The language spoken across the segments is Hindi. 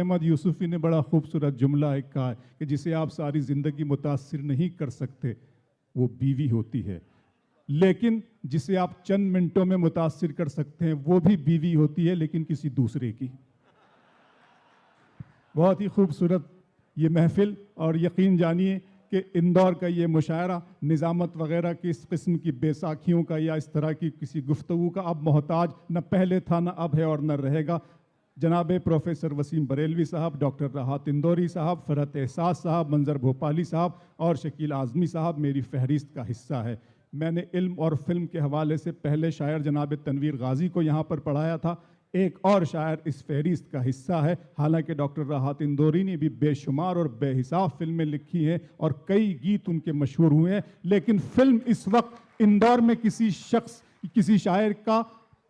अहमद यूसुफी ने बड़ा खूबसूरत जुमला एक कहा है कि जिसे आप सारी ज़िंदगी मुतासिर नहीं कर सकते वो बीवी होती है, लेकिन जिसे आप चंद मिनटों में मुतासिर कर सकते हैं वो भी बीवी होती है, लेकिन किसी दूसरे की। बहुत ही खूबसूरत ये महफिल, और यकीन जानिए कि इंदौर का ये मुशायरा निज़ामत वगैरह की इस किस्म की बेसाखियों का या इस तरह की किसी गुफ्तगू का अब मोहताज न पहले था, न अब है और न रहेगा। जनाब प्रोफेसर वसीम बरेलवी साहब, डॉक्टर राहत इंदौरी साहब, फरहत एहसास साहब, मंजर भोपाली साहब और शकील आज़मी साहब मेरी फहरिस्त का हिस्सा है। मैंने इल्म और फिल्म के हवाले से पहले शायर जनाब तनवीर गाजी को यहाँ पर पढ़ाया था। एक और शायर इस फहरिस्त का हिस्सा है। हालांकि डॉक्टर राहत इंदौरी ने भी बेशुमार और बेहिसाब फिल्में लिखी हैं और कई गीत उनके मशहूर हुए हैं, लेकिन फिल्म इस वक्त इंदौर में किसी शख्स, किसी शायर का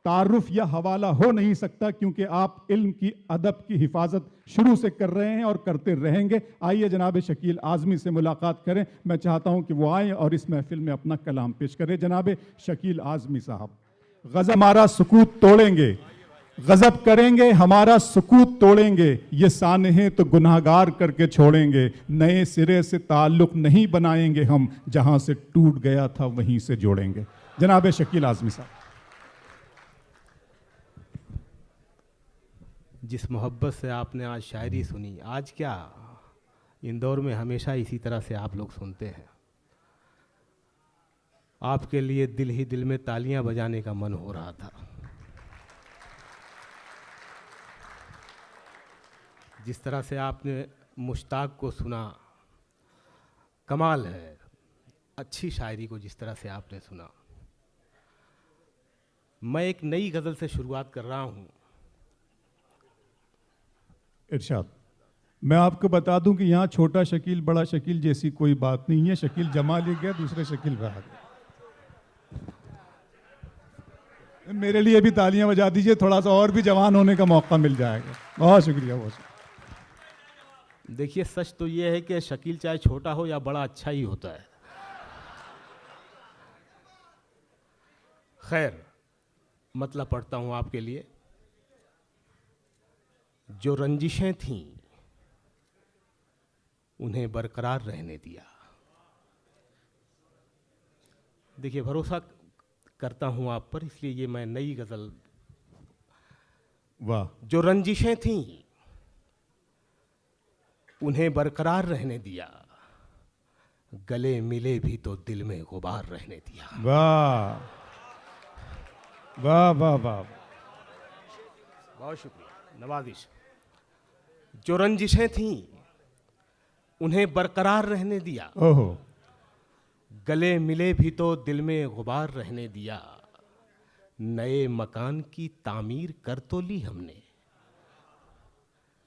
तारुफ या हवाला हो नहीं सकता, क्योंकि आप इल्म की, अदब की हिफाजत शुरू से कर रहे हैं और करते रहेंगे। आइए जनाब शकील आज़मी से मुलाकात करें। मैं चाहता हूं कि वो आएँ और इस महफिल में अपना कलाम पेश करें। जनाब शकील आज़मी साहब। गज़ब हमारा सुकूत तोड़ेंगे, गज़ब करेंगे हमारा सुकूत तोड़ेंगे, ये सानहे तो गुनाहगार करके छोड़ेंगे, नए सिरे से ताल्लुक़ नहीं बनाएंगे हम, जहां से टूट गया था वहीं से जोड़ेंगे। जनाब शकील आज़मी साहब। जिस मोहब्बत से आपने आज शायरी सुनी, आज क्या इंदौर में हमेशा इसी तरह से आप लोग सुनते हैं। आपके लिए दिल ही दिल में तालियां बजाने का मन हो रहा था। जिस तरह से आपने मुश्ताक को सुना, कमाल है। अच्छी शायरी को जिस तरह से आपने सुना। मैं एक नई गज़ल से शुरुआत कर रहा हूँ। इरशाद। मैं आपको बता दूं कि यहाँ छोटा शकील बड़ा शकील जैसी कोई बात नहीं है। शकील जमा ले गया, दूसरे शकील रहा गया। मेरे लिए भी तालियां बजा दीजिए, थोड़ा सा और भी जवान होने का मौका मिल जाएगा। बहुत शुक्रिया, बहुत शुक्रिया। देखिए, सच तो ये है कि शकील चाहे छोटा हो या बड़ा, अच्छा ही होता है। खैर, मतलब पढ़ता हूं आपके लिए। जो रंजिशें थीं उन्हें बरकरार रहने दिया। देखिए, भरोसा करता हूं आप पर, इसलिए ये मैं नई गजल। वाह। जो रंजिशें थीं उन्हें बरकरार रहने दिया, गले मिले भी तो दिल में गुबार रहने दिया। वाह वाह वाह वाह। बहुत शुक्रिया, नवाजिश। जो रंजिशें थीं उन्हें बरकरार रहने दिया, ओहो। गले मिले भी तो दिल में गुबार रहने दिया। नए मकान की तामीर कर तो ली हमने,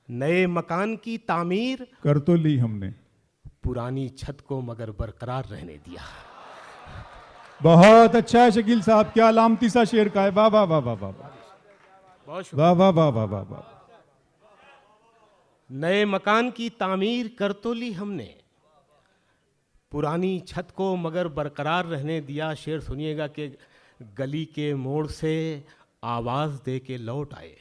नए मकान की तामीर कर तो ली हमने, पुरानी छत को मगर बरकरार रहने दिया। बहुत अच्छा है शकील साहब, क्या लामती सा शेर का है। वाह वाह वाह वाह वाह वाह वाह वाह वाह वाह वाह। नए मकान की तामीर कर तो ली हमने, पुरानी छत को मगर बरकरार रहने दिया। शेर सुनिएगा कि गली के मोड़ से आवाज दे के लौट आए।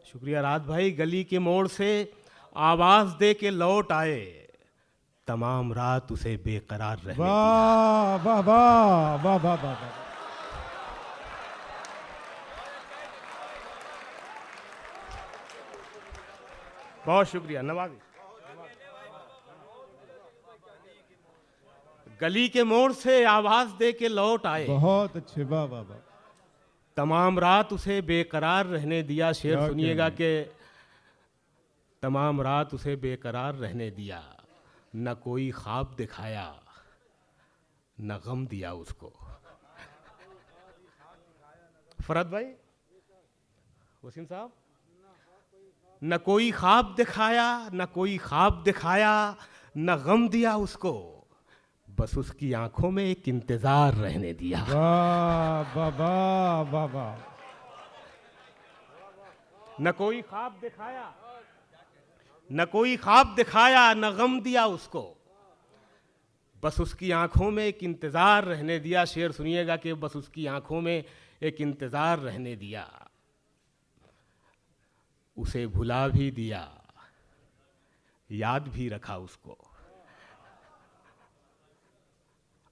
शुक्रिया रात भाई। गली के मोड़ से आवाज दे के लौट आए, तमाम रात उसे बेकरार रहने दिया। वाह वाह वाह वाह वाह वाह। बहुत शुक्रिया नवाजी। गली के मोड़ से आवाज दे के लौट आए, बहुत अच्छे। वाह वाह वाह। तमाम रात उसे बेकरार रहने दिया। शेर सुनिएगा कि तमाम रात उसे बेकरार रहने दिया, न कोई ख्वाब दिखाया न गम दिया उसको। फरहत भाई, वसीम साहब, न कोई ख्वाब दिखाया, न कोई ख्वाब दिखाया, न गम दिया उसको, बस उसकी आंखों में एक इंतजार रहने दिया। वाह वाह वाह वाह वाह। न कोई ख्वाब दिखाया, न कोई ख्वाब दिखाया, न गम दिया उसको, बस उसकी आंखों में एक इंतजार रहने दिया। शेर सुनिएगा कि बस उसकी आंखों में एक इंतजार रहने दिया। उसे भुला भी दिया, याद भी रखा उसको।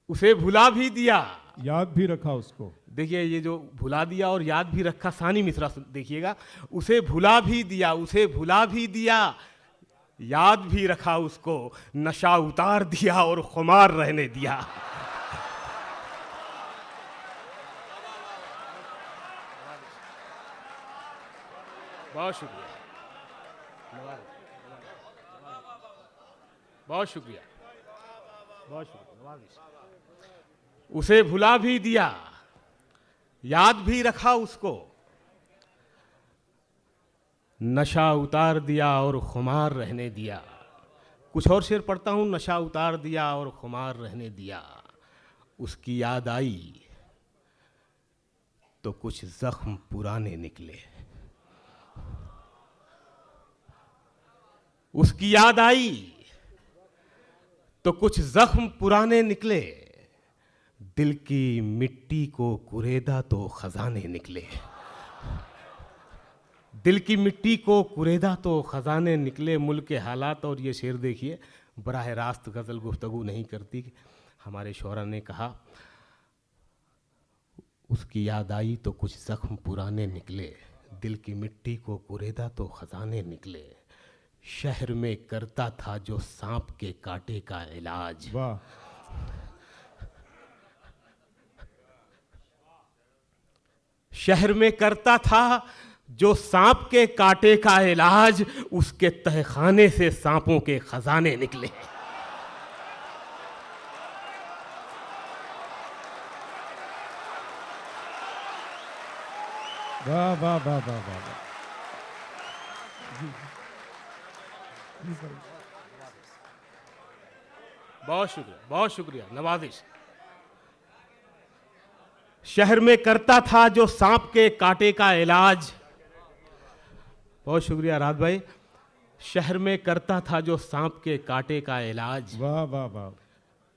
उसे भुला भी दिया, याद भी रखा उसको। देखिए ये जो भुला दिया और याद भी रखा, सानी मिश्रा देखिएगा। उसे भुला भी दिया, उसे भुला भी दिया, याद भी रखा उसको, नशा उतार दिया और खुमार रहने दिया। बहुत शुक्रिया, बहुत शुक्रिया, बहुत शुक्रिया। उसे भुला भी दिया, याद भी रखा उसको, नशा उतार दिया और खुमार रहने दिया। कुछ और शेर पढ़ता हूं। नशा उतार दिया और खुमार रहने दिया, उसकी याद आई तो कुछ जख्म पुराने निकले। उसकी याद आई तो कुछ जख्म पुराने निकले, दिल की मिट्टी को कुरेदा तो खजाने निकले। दिल की मिट्टी को कुरेदा तो खजाने निकले। मुल्क के हालात, और ये शेर देखिए, बराह रास्त गज़ल गुफ्तगू नहीं करती। हमारे शोरा ने कहा उसकी याद आई तो कुछ जख्म पुराने निकले, दिल की मिट्टी को कुरेदा तो खजाने निकले। शहर में करता था जो सांप के कांटे का इलाज। वाह। शहर में करता था जो सांप के कांटे का इलाज, उसके तहखाने से सांपों के खजाने निकले। वाह वाह वाह वाह वाह वाह। बहुत शुक्रिया, बहुत शुक्रिया, नवाजिश। शहर में करता था जो सांप के कांटे का इलाज। बहुत शुक्रिया राहत भाई। शहर में करता था जो सांप के कांटे का इलाज, वाह वाह वाह।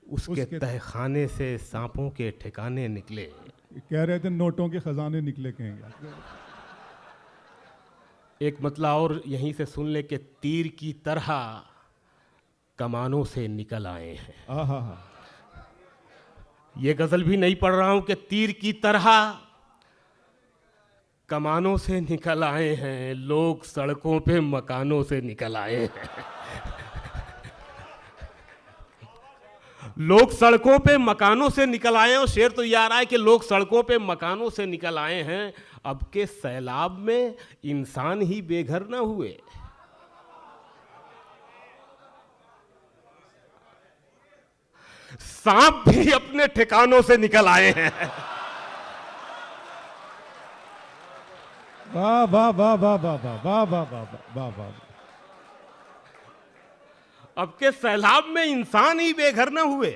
उसके तहखाने से सांपों के ठिकाने निकले। कह रहे थे नोटों के खजाने निकले कहेंगे। एक मतला और यहीं से सुन ले कि तीर की तरह कमानों से निकल आए हैं। आहा हा। ये गजल भी नहीं पढ़ रहा हूं कि तीर की तरह कमानों से निकल आए हैं, लोग सड़कों पे मकानों से निकल आए हैं। लोग सड़कों पे मकानों से निकल आए हैं। और शेर तो ये आ रहा है कि लोग सड़कों पे मकानों से निकल आए हैं, अब के सैलाब में इंसान ही बेघर न हुए। सांप भी अपने ठिकानों से निकल आए हैं। वाह वाह वाह वाह वाह वाह वाह वाह वाह वाह वाह। अब के सैलाब में इंसान ही बेघर न हुए।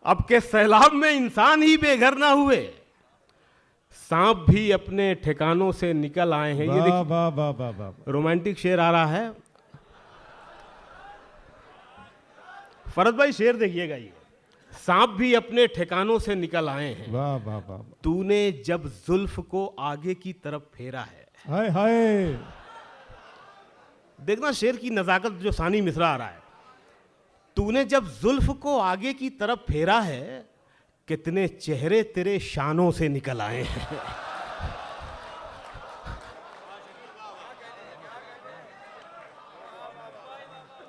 अब के सैलाब में इंसान ही बेघर न हुए, सांप भी अपने ठिकानों से निकल आए हैं। ये देखिए, वाह वाह वाह वाह। रोमांटिक शेर आ रहा है। फरद भाई शेर देखिएगा, ये सांप भी अपने ठिकानों से निकल आए हैं। वाह वाह वाह। तूने जब जुल्फ को आगे की तरफ फेरा है। हाय हाय। देखना शेर की नजाकत, जो सानी मिसरा आ रहा है। तूने जब जुल्फ को आगे की तरफ फेरा है, कितने चेहरे तेरे शानों से निकल आए हैं।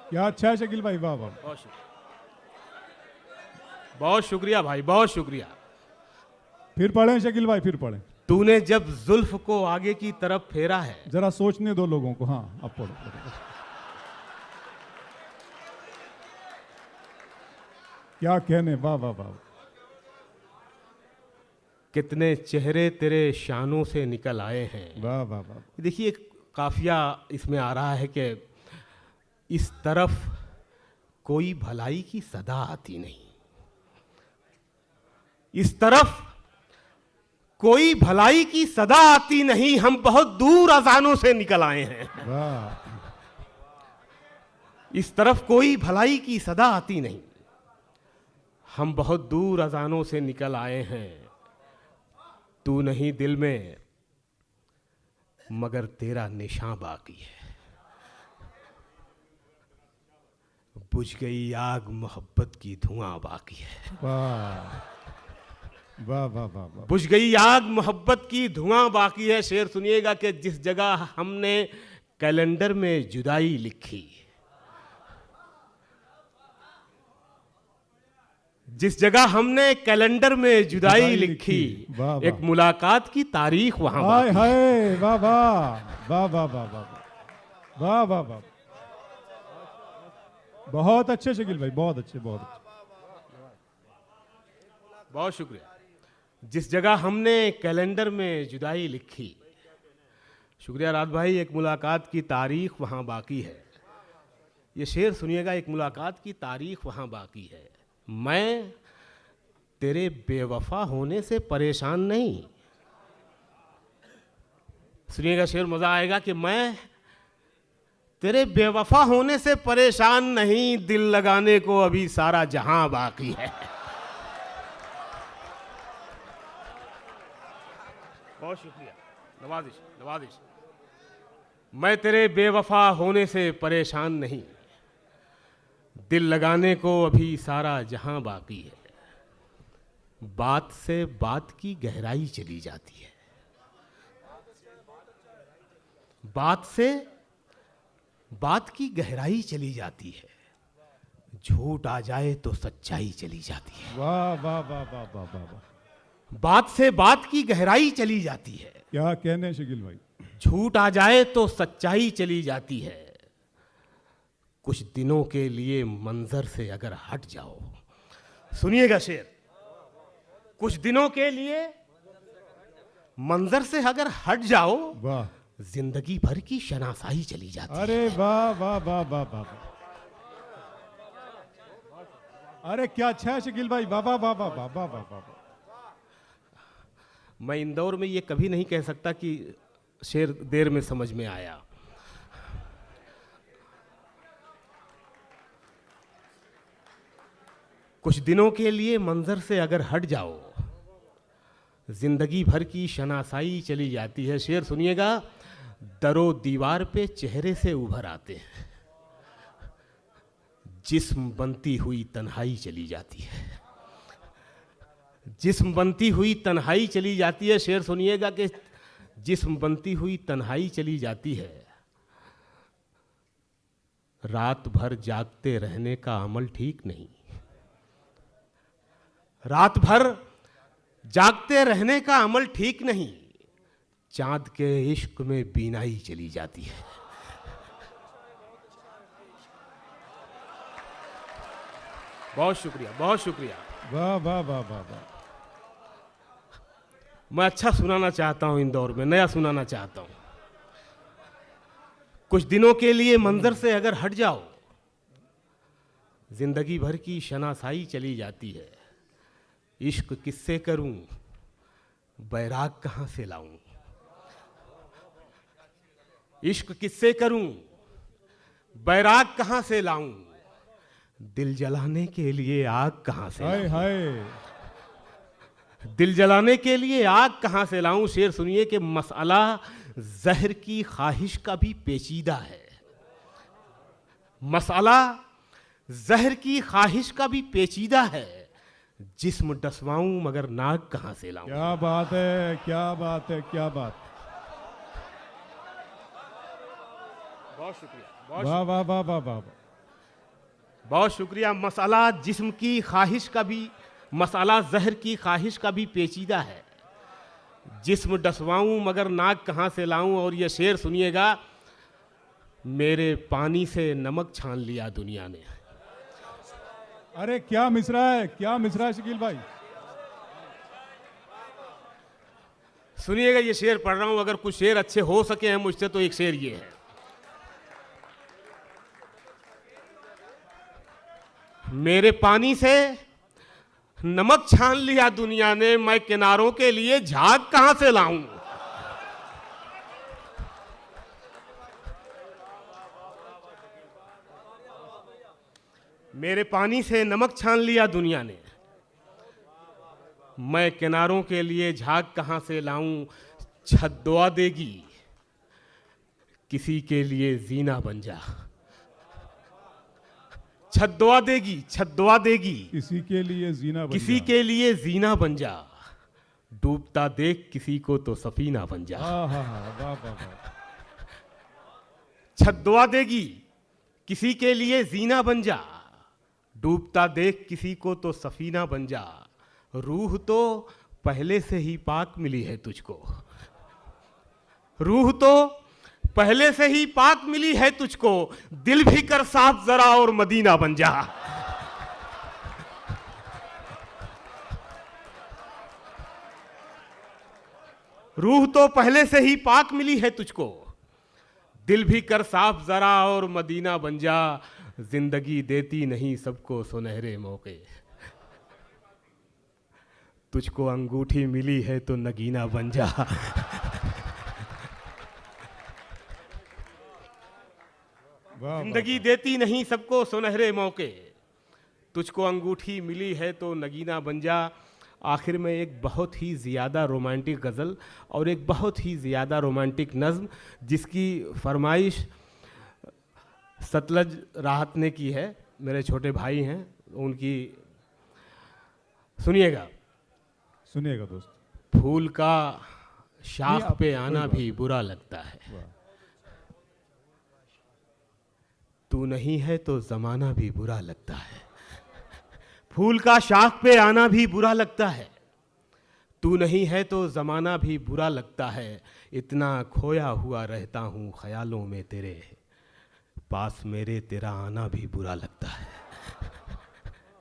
क्या अच्छा है शकील भाई, वाह वाह। बहुत शुक्रिया, बहुत शुक्रिया भाई, बहुत शुक्रिया। फिर पढ़ें शकील भाई, फिर पढ़ें। तूने जब जुल्फ को आगे की तरफ फेरा है। जरा सोचने दो लोगों को। हाँ अब पढ़ो, पढ़ो। क्या कहने, वाह वाह वाह। कितने चेहरे तेरे शानों से निकल आए हैं। वाह वाह वाह। देखिए काफिया इसमें आ रहा है कि इस तरफ कोई भलाई की सदा आती नहीं, इस तरफ कोई भलाई की सदा आती नहीं, हम बहुत दूर अजानों से निकल आए हैं। वाह। इस तरफ कोई भलाई की सदा आती नहीं, हम बहुत दूर अजानों से निकल आए हैं। तू नहीं दिल में मगर तेरा निशान बाकी है। बुझ गई आग मोहब्बत की धुआं बाकी है। वाह वाह वाह वाह वाह। बुझ गई आग मोहब्बत की धुआं बाकी है। शेर सुनिएगा कि जिस जगह हमने कैलेंडर में जुदाई लिखी, जिस जगह हमने कैलेंडर में जुदाई लिखी, वाह, वाह। एक मुलाकात की तारीख वहां हाय बाकी है। हाय वाह वाह वाह वाह वाह वाह वाह वाह वाह। बहुत अच्छे शकील भाई, बहुत अच्छे बहुत अच्छे। बहुत शुक्रिया। जिस जगह हमने कैलेंडर में जुदाई लिखी, शुक्रिया रात भाई, एक मुलाकात की तारीख वहां बाकी है। ये शेर सुनिएगा, एक मुलाकात की तारीख वहां बाकी है। मैं तेरे बेवफा होने से परेशान नहीं। सुनिएगा शेर, मजा आएगा कि मैं तेरे बेवफा होने से परेशान नहीं, दिल लगाने को अभी सारा जहां बाकी है। बहुत शुक्रिया, नवाजिश नवाजिश। मैं तेरे बेवफा होने से परेशान नहीं, दिल लगाने को अभी सारा जहां बाकी है। बात से बात की गहराई चली जाती है, बात से बात की गहराई चली जाती है। झूठ आ जाए तो सच्चाई चली जाती है। वाह वाह वाह वाह वाह वाह वाह। बात से बात की गहराई चली जाती है। क्या कहने शकील भाई। झूठ आ जाए तो सच्चाई चली जाती है। कुछ दिनों के लिए मंजर से अगर हट जाओ, सुनिएगा शेर, कुछ दिनों के लिए मंजर से अगर हट जाओ, वाह। जिंदगी भर की शनासाई चली जाती है। अरे वाह वाह वाह वाह वाह वाह। अरे क्या अच्छा है शकील भाई, वाह वाह वाह वाह वाह वाह वाह वाह। मैं इंदौर में ये कभी नहीं कह सकता कि शेर देर में समझ में आया। कुछ दिनों के लिए मंजर से अगर हट जाओ, जिंदगी भर की शनासाई चली जाती है। शेर सुनिएगा, दरो दीवार पे चेहरे से उभर आते हैं, जिस्म बनती हुई तन्हाई चली जाती है। जिस्म बनती हुई तन्हाई चली जाती है। शेर सुनिएगा कि जिस्म बनती हुई तन्हाई चली जाती है। रात भर जागते रहने का अमल ठीक नहीं। रात भर जागते रहने का अमल ठीक नहीं। चांद के इश्क में बीनाई चली जाती है। बहुत शुक्रिया, बहुत शुक्रिया। वाह वाह वाह वाह वाह। मैं अच्छा सुनाना चाहता हूं, इंदौर में नया सुनाना चाहता हूं। कुछ दिनों के लिए मंजर से अगर हट जाओ, जिंदगी भर की शनासाई चली जाती है। इश्क किससे करूं, बैराग कहां से लाऊं। इश्क किससे करूं, बैराग कहां से लाऊं। दिल जलाने के लिए आग कहां से हाय लाऊं। हाय। दिल जलाने के लिए आग कहां से लाऊं। शेर सुनिए कि मसला जहर की ख्वाहिश का भी पेचीदा है। मसला जहर की ख्वाहिश का भी पेचीदा है। जिस्म डसवाऊं मगर नाक कहां से लाऊं। क्या बात है, क्या बात है, क्या बात। बहुत शुक्रिया, वाह वाह वाह वाह वाह। बहुत शुक्रिया। मसला जिस्म की ख्वाहिश का भी, मसला जहर की ख्वाहिश का भी पेचीदा है। जिस्म डसवाऊं मगर नाक कहां से लाऊं। और ये शेर सुनिएगा, मेरे पानी से नमक छान लिया दुनिया ने। अरे क्या मिसरा है, क्या मिसरा है शकील भाई। सुनिएगा, ये शेर पढ़ रहा हूं, अगर कुछ शेर अच्छे हो सके हैं मुझसे तो एक शेर ये है। मेरे पानी से नमक छान लिया दुनिया ने, मैं किनारों के लिए झाग कहां से लाऊं। मेरे पानी से नमक छान लिया दुनिया ने, मैं किनारों के लिए झाग कहां से लाऊं। छत दुआ देगी, किसी के लिए जीना बन जा। छद्दवा देगी, छद्दवा देगी, किसी के लिए जीना बन किसी जा। के लिए जीना बन जा। डूबता देख किसी को तो सफीना बन जा। हाँ हाँ हाँ, वाह वाह वाह। छद्दवा देगी, किसी के लिए जीना बन जा। डूबता देख किसी को तो सफीना बन जा। रूह तो पहले से ही पाक मिली है तुझको। रूह तो पहले से ही पाक मिली है तुझको। दिल भी कर साफ जरा और मदीना बन जा। रूह तो पहले से ही पाक मिली है तुझको। दिल भी कर साफ जरा और मदीना बन जा। जिंदगी देती नहीं सबको सुनहरे मौके। तुझको अंगूठी मिली है तो नगीना बन जा। वाह, जिंदगी देती नहीं सबको सुनहरे मौके। तुझको अंगूठी मिली है तो नगीना बन जा। आखिर में एक बहुत ही ज़्यादा रोमांटिक गज़ल और एक बहुत ही ज़्यादा रोमांटिक नज़्म, जिसकी फरमाइश सतलज राहत ने की है। मेरे छोटे भाई हैं, उनकी सुनिएगा। सुनिएगा दोस्त। फूल का शाख नहीं, पे आप- आना कोई बात भी बुरा लगता है। वाह। तू नहीं है तो ज़माना भी बुरा लगता है। फूल का शाख पे आना भी बुरा लगता है। तू नहीं है तो ज़माना भी बुरा लगता है। इतना खोया हुआ रहता हूँ ख्यालों में तेरे, पास मेरे तेरा आना भी बुरा लगता है।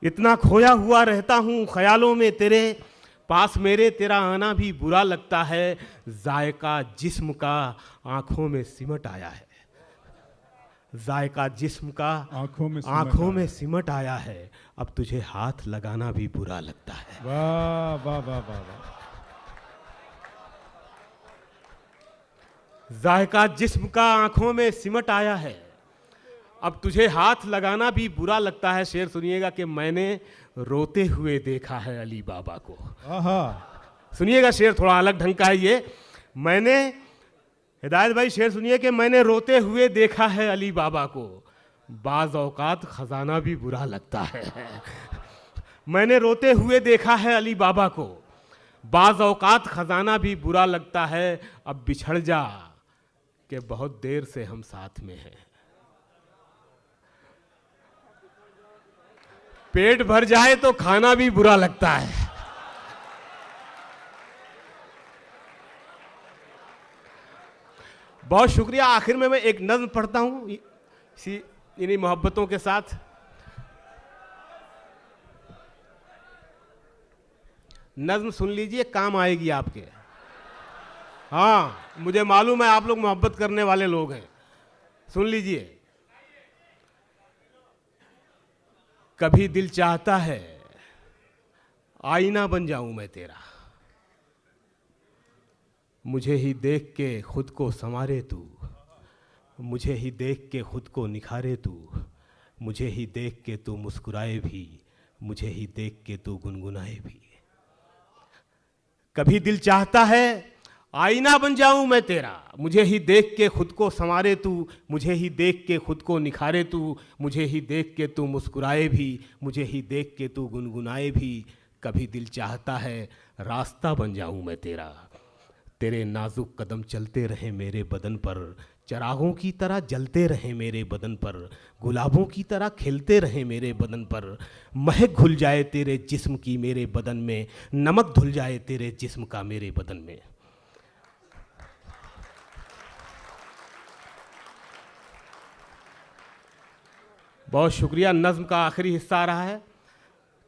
इतना खोया हुआ रहता हूँ ख्यालों में तेरे, पास मेरे तेरा आना भी बुरा लगता है। जायका जिस्म का आंखों में सिमट आया है। जायका जिस्म का आंखों में सिमट आंखों में आया। सिमट आया है। अब तुझे हाथ लगाना भी बुरा लगता है। वाह वाह वाह वाह वाह। जायका जिस्म का आंखों में सिमट आया है। अब तुझे हाथ लगाना भी बुरा लगता है। शेर सुनिएगा कि मैंने रोते हुए देखा है अली बाबा को। आहा। सुनिएगा, शेर थोड़ा अलग ढंग का है ये। मैंने, हिदायत भाई शेर सुनिए कि मैंने रोते हुए देखा है अली बाबा को। बाज़ औकात खजाना भी बुरा लगता है। मैंने रोते हुए देखा है अली बाबा को। बाज़ औकात खजाना भी बुरा लगता है। अब बिछड़ जा कि बहुत देर से हम साथ में हैं। पेट भर जाए तो खाना भी बुरा लगता है। बहुत शुक्रिया। आखिर में मैं एक नज़्म पढ़ता हूं इसी इन्हीं मोहब्बतों के साथ। नज़्म सुन लीजिए, काम आएगी आपके। हाँ, मुझे मालूम है आप लोग मोहब्बत करने वाले लोग हैं। सुन लीजिए। कभी दिल चाहता है आईना बन जाऊं मैं तेरा, मुझे ही देख के खुद को संवारे तू, मुझे ही देख के खुद को निखारे तू, मुझे ही देख के तू मुस्कुराए भी, मुझे ही देख के तू गुनगुनाए भी। कभी दिल चाहता है आईना बन जाऊं मैं तेरा, मुझे ही देख के खुद को संवारे तू, मुझे ही देख के खुद को निखारे तू, मुझे ही देख के तू मुस्कुराए भी, मुझे ही देख के तू गुनगुनाए भी। कभी दिल चाहता है रास्ता बन जाऊं मैं तेरा, तेरे नाजुक कदम चलते रहे मेरे बदन पर, चरागों की तरह जलते रहे मेरे बदन पर, गुलाबों की तरह खिलते रहे मेरे बदन पर, महक घुल जाए तेरे जिस्म की मेरे बदन में, नमक धुल जाए तेरे जिस्म का मेरे बदन में। बहुत शुक्रिया। नज़्म का आखिरी हिस्सा आ रहा है।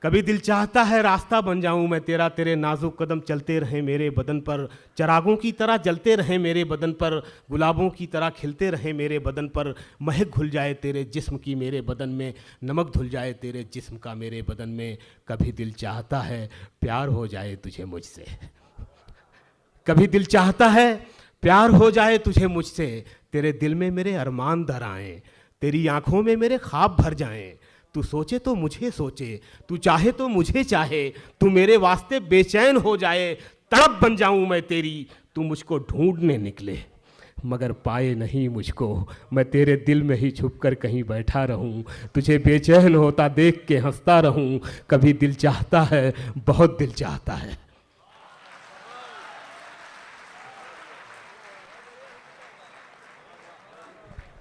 कभी दिल चाहता है रास्ता बन जाऊं मैं तेरा, तेरे नाजुक कदम चलते रहे मेरे बदन पर, चरागों की तरह जलते रहे मेरे बदन पर, गुलाबों की तरह खिलते रहे मेरे बदन पर, महक घुल जाए तेरे जिस्म की मेरे बदन में, नमक धुल जाए तेरे जिस्म का मेरे बदन में। कभी दिल चाहता है प्यार हो जाए तुझे मुझसे, कभी दिल चाहता है प्यार हो जाए तुझे मुझसे, तेरे दिल में मेरे अरमान धर आएं, तेरी आंखों में मेरे ख्वाब भर जाएं। तू सोचे तो मुझे सोचे, तू चाहे तो मुझे चाहे, तू मेरे वास्ते बेचैन हो जाए, तड़प बन जाऊं मैं तेरी, तू मुझको ढूंढने निकले, मगर पाए नहीं मुझको, मैं तेरे दिल में ही छुप कर कहीं बैठा रहूं, तुझे बेचैन होता देख के हंसता रहूं, कभी दिल चाहता है, बहुत दिल चाहता है।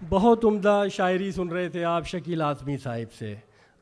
बहुत उम्दा शायरी सुन रहे थे आप शकील आज़मी साहिब से।